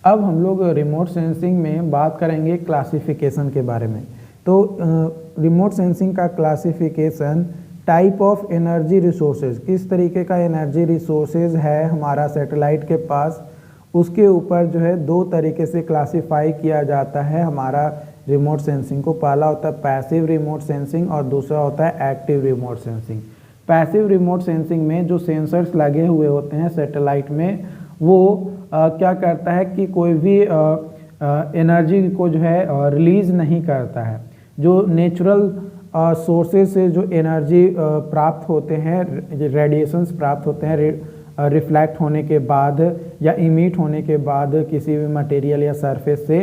अब हम लोग रिमोट सेंसिंग में बात करेंगे क्लासिफिकेशन के बारे में। तो रिमोट सेंसिंग का classification type of energy resources, किस तरीके का एनर्जी रिसोर्सेज है हमारा सैटेलाइट के पास, उसके ऊपर जो है दो तरीके से क्लासिफाई किया जाता है हमारा रिमोट सेंसिंग को। पहला होता है पैसिव रिमोट सेंसिंग और दूसरा होता है active remote sensing. Passive remote sensing में जो सेंसर्स लगे हुए होते हैं सैटेलाइट में, वो क्या करता है कि कोई भी एनर्जी को जो है रिलीज नहीं करता है। जो नेचुरल सोर्सेज से जो एनर्जी प्राप्त होते हैं, रेडिएशंस प्राप्त होते हैं रिफ्लेक्ट होने के बाद या इमिट होने के बाद किसी भी मटेरियल या सरफेस से,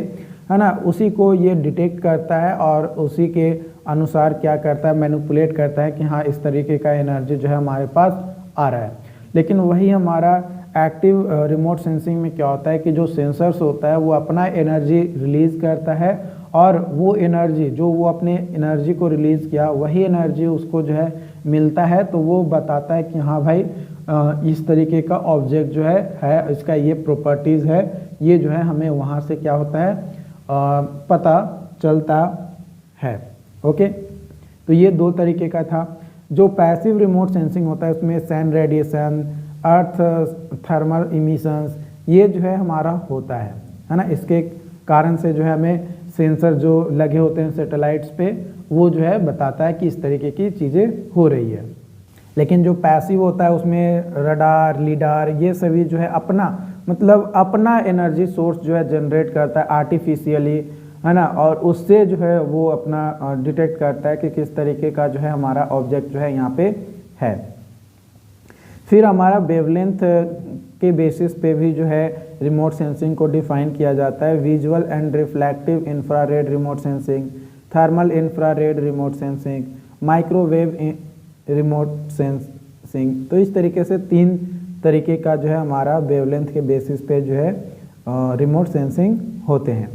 है ना, उसी को ये डिटेक्ट करता है और उसी के अनुसार क्या करता है, मैनिपुलेट करता है कि हाँ इस तरीके का एनर्जी जो है हमारे पास आ रहा है। लेकिन वही हमारा एक्टिव रिमोट सेंसिंग में क्या होता है कि जो सेंसर्स होता है वो अपना एनर्जी रिलीज करता है और वो एनर्जी जो वो अपने एनर्जी को रिलीज़ किया वही एनर्जी उसको जो है मिलता है, तो वो बताता है कि हाँ भाई इस तरीके का ऑब्जेक्ट जो है इसका ये प्रॉपर्टीज़ है, ये जो है हमें वहाँ से क्या होता है पता चलता है। ओके, तो ये दो तरीके का था। जो पैसिव रिमोट सेंसिंग होता है उसमें सन रेडिएशन, अर्थ थर्मल इमिशंस, ये जो है हमारा होता है ना। इसके कारण से जो है हमें सेंसर जो लगे होते हैं सैटेलाइट्स पे वो जो है बताता है कि इस तरीके की चीज़ें हो रही है। लेकिन जो पैसिव होता है उसमें रडार, लीडार, ये सभी जो है अपना मतलब अपना एनर्जी सोर्स जो है जनरेट करता है आर्टिफिशियली, है ना, और उससे जो है वो अपना डिटेक्ट करता है कि किस तरीके का जो है हमारा ऑब्जेक्ट जो है यहाँ पे है। फिर हमारा वेवलेंथ के बेसिस पे भी जो है रिमोट सेंसिंग को डिफाइन किया जाता है। Visual and reflective infrared remote sensing, thermal infrared remote sensing, microwave remote sensing. तो इस तरीके से तीन तरीके का जो है हमारा वेवलेंथ के बेसिस पे जो है रिमोट सेंसिंग होते हैं।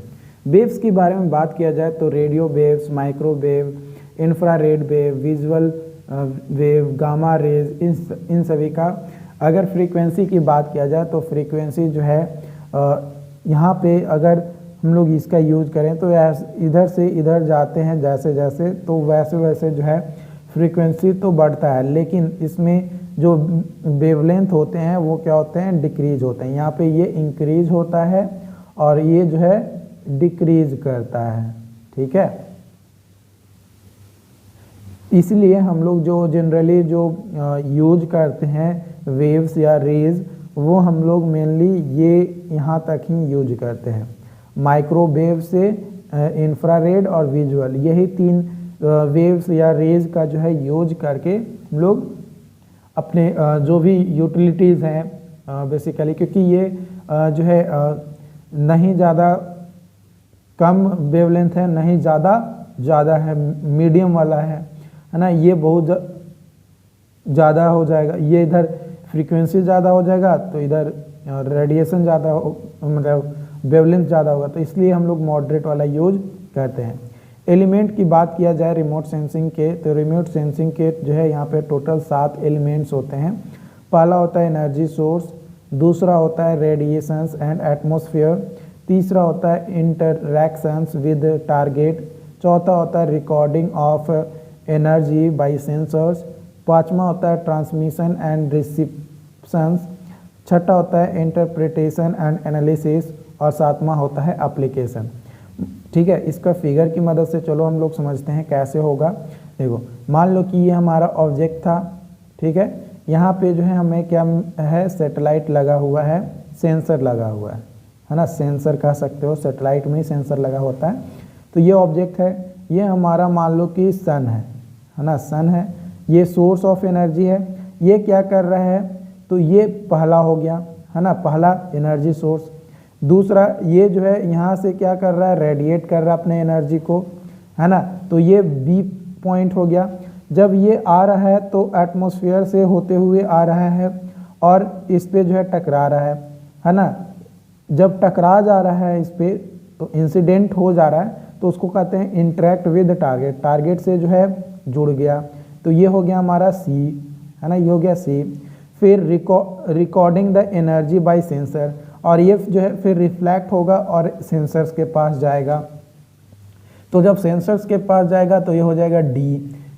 वेव्स के बारे में बात किया जाए तो radio waves, microwave, infrared wave, visual wave, gamma rays, इन सभी का अगर फ्रीक्वेंसी की बात किया जाए तो फ्रीक्वेंसी जो है यहाँ पे अगर हम लोग इसका यूज करें तो इधर से इधर जाते हैं जैसे जैसे, तो वैसे वैसे जो है फ्रीक्वेंसी तो बढ़ता है, लेकिन इसमें जो वेवलेंथ होते हैं वो क्या होते हैं, डिक्रीज होते हैं। यहाँ पे ये इंक्रीज होता है और ये जो है डिक्रीज करता है। ठीक है, इसलिए हम लोग जो जनरली जो यूज करते हैं वेव्स या रेज, वो हम लोग मेनली ये यहाँ तक ही यूज करते हैं। माइक्रोवेव से इंफ्रारेड और विजुअल, यही तीन वेव्स या रेज का जो है यूज करके हम लोग अपने जो भी यूटिलिटीज़ हैं बेसिकली, क्योंकि ये जो है नहीं ज़्यादा कम वेवलेंथ है, नहीं ज़्यादा है, मीडियम वाला है ना, ये बहुत ज़्यादा हो जाएगा, ये इधर फ्रीक्वेंसी ज़्यादा हो जाएगा तो इधर रेडिएशन ज़्यादा मतलब वेवलेंथ ज़्यादा होगा, तो इसलिए हम लोग मॉडरेट वाला यूज करते हैं। एलिमेंट की बात किया जाए रिमोट सेंसिंग के, तो रिमोट सेंसिंग के जो है यहाँ पे टोटल 7 एलिमेंट्स होते हैं। पहला होता है एनर्जी सोर्स, दूसरा होता है रेडिएशंस एंड एटमॉस्फेयर, तीसरा होता है इंटरैक्शंस विद टारगेट, चौथा होता है recording of energy by sensors, पांचवा होता है ट्रांसमिशन एंड रिसिप्शंस, छठा होता है इंटरप्रिटेशन एंड एनालिसिस और सातवां होता है एप्लीकेशन। ठीक है, इसका फिगर की मदद से चलो हम लोग समझते हैं कैसे होगा। देखो, मान लो कि ये हमारा ऑब्जेक्ट था, ठीक है, यहाँ पे जो है हमें क्या है, सैटेलाइट लगा हुआ है, सेंसर लगा हुआ है ना, सेंसर कह सकते हो, सैटेलाइट में ही सेंसर लगा होता है। तो ये ऑब्जेक्ट है, ये हमारा मान लो कि सन है ना, सन है, ये सोर्स ऑफ एनर्जी है। ये क्या कर रहा है, तो ये पहला हो गया है ना, पहला एनर्जी सोर्स। दूसरा ये जो है यहाँ से क्या कर रहा है, रेडिएट कर रहा है अपने एनर्जी को, है ना, तो ये बी पॉइंट हो गया। जब ये आ रहा है तो एटमॉस्फेयर से होते हुए आ रहा है और इस पे जो है टकरा रहा है ना। जब टकरा जा रहा है इस पे तो इंसिडेंट हो जा रहा है, तो उसको कहते हैं इंटरेक्ट विद टारगेट, टारगेट से जो है जुड़ गया, तो ये हो गया हमारा सी, है ना, ये हो गया सी। फिर recording the energy by sensor, और ये जो है फिर रिफ्लेक्ट होगा और सेंसर्स के पास जाएगा। तो जब सेंसर्स के पास जाएगा तो ये हो जाएगा डी,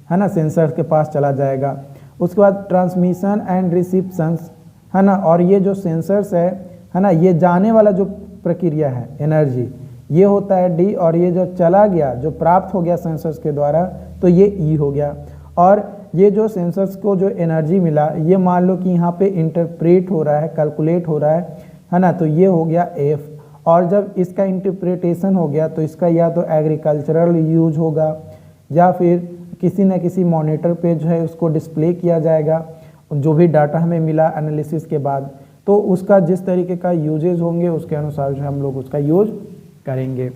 है ना, सेंसर्स के पास चला जाएगा। उसके बाद ट्रांसमिशन एंड रिसिप्शंस, है ना, और ये जो सेंसर्स है ना, ये जाने वाला जो प्रक्रिया है एनर्जी, ये होता है डी, और ये जो चला गया, जो प्राप्त हो गया सेंसर्स के द्वारा, तो ये ई हो गया। और ये जो सेंसर्स को जो एनर्जी मिला, ये मान लो कि यहाँ पे इंटरप्रेट हो रहा है, कैलकुलेट हो रहा है ना, तो ये हो गया एफ। और जब इसका इंटरप्रिटेशन हो गया तो इसका या तो एग्रीकल्चरल यूज होगा या फिर किसी न किसी मॉनिटर पे जो है उसको डिस्प्ले किया जाएगा, जो भी डाटा हमें मिला एनालिसिस के बाद, तो उसका जिस तरीके का यूजेज होंगे उसके अनुसार जो है हम लोग उसका यूज करेंगे।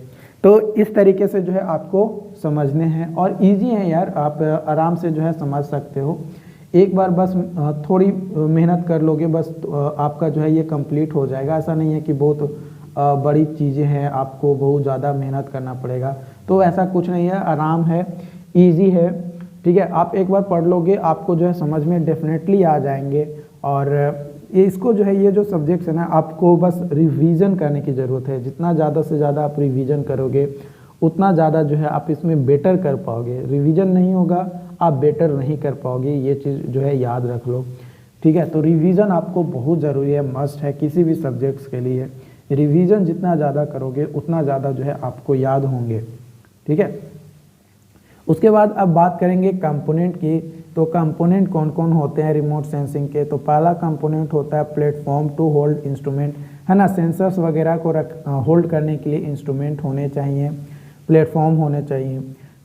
तो इस तरीके से जो है आपको समझने हैं और इजी है यार, आप आराम से जो है समझ सकते हो। एक बार बस थोड़ी मेहनत कर लोगे बस आपका जो है ये कंप्लीट हो जाएगा। ऐसा नहीं है कि बहुत बड़ी चीज़ें हैं, आपको बहुत ज़्यादा मेहनत करना पड़ेगा, तो ऐसा कुछ नहीं है, आराम है, इजी है, ठीक है। आप एक बार पढ़ लोगे आपको जो है समझ में डेफिनेटली आ जाएंगे। और इसको जो है ये जो सब्जेक्ट्स है ना, आपको बस रिवीजन करने की ज़रूरत है। जितना ज़्यादा से ज़्यादा आप रिवीजन करोगे उतना ज़्यादा जो है आप इसमें बेटर कर पाओगे। रिवीजन नहीं होगा आप बेटर नहीं कर पाओगे, ये चीज़ जो है याद रख लो, ठीक है। तो रिवीजन आपको बहुत ज़रूरी है, मस्ट है किसी भी सब्जेक्ट्स के लिए। रिवीजन जितना ज़्यादा करोगे उतना ज़्यादा जो है आपको याद होंगे, ठीक है। उसके बाद अब बात करेंगे कंपोनेंट की। तो कंपोनेंट कौन कौन होते हैं रिमोट सेंसिंग के। तो पहला कंपोनेंट होता है प्लेटफॉर्म टू होल्ड इंस्ट्रूमेंट, है ना, सेंसर्स वगैरह को होल्ड करने के लिए इंस्ट्रूमेंट होने चाहिए, प्लेटफॉर्म होने चाहिए।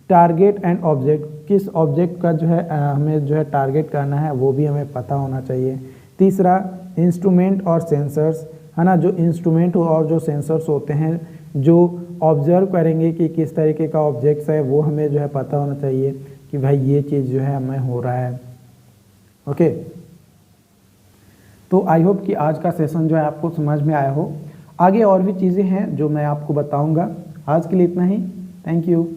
टारगेट एंड ऑब्जेक्ट, किस ऑब्जेक्ट का जो है हमें जो है टारगेट करना है वो भी हमें पता होना चाहिए। तीसरा इंस्ट्रूमेंट और सेंसर्स, है ना, जो इंस्ट्रूमेंट और जो सेंसर्स होते हैं जो ऑब्जर्व करेंगे कि किस तरीके का ऑब्जेक्ट्स है वो हमें जो है पता होना चाहिए कि भाई ये चीज़ जो है हमें हो रहा है, ओके। तो आई होप कि आज का सेशन जो है आपको समझ में आया हो। आगे और भी चीज़ें हैं जो मैं आपको बताऊंगा। आज के लिए इतना ही, थैंक यू।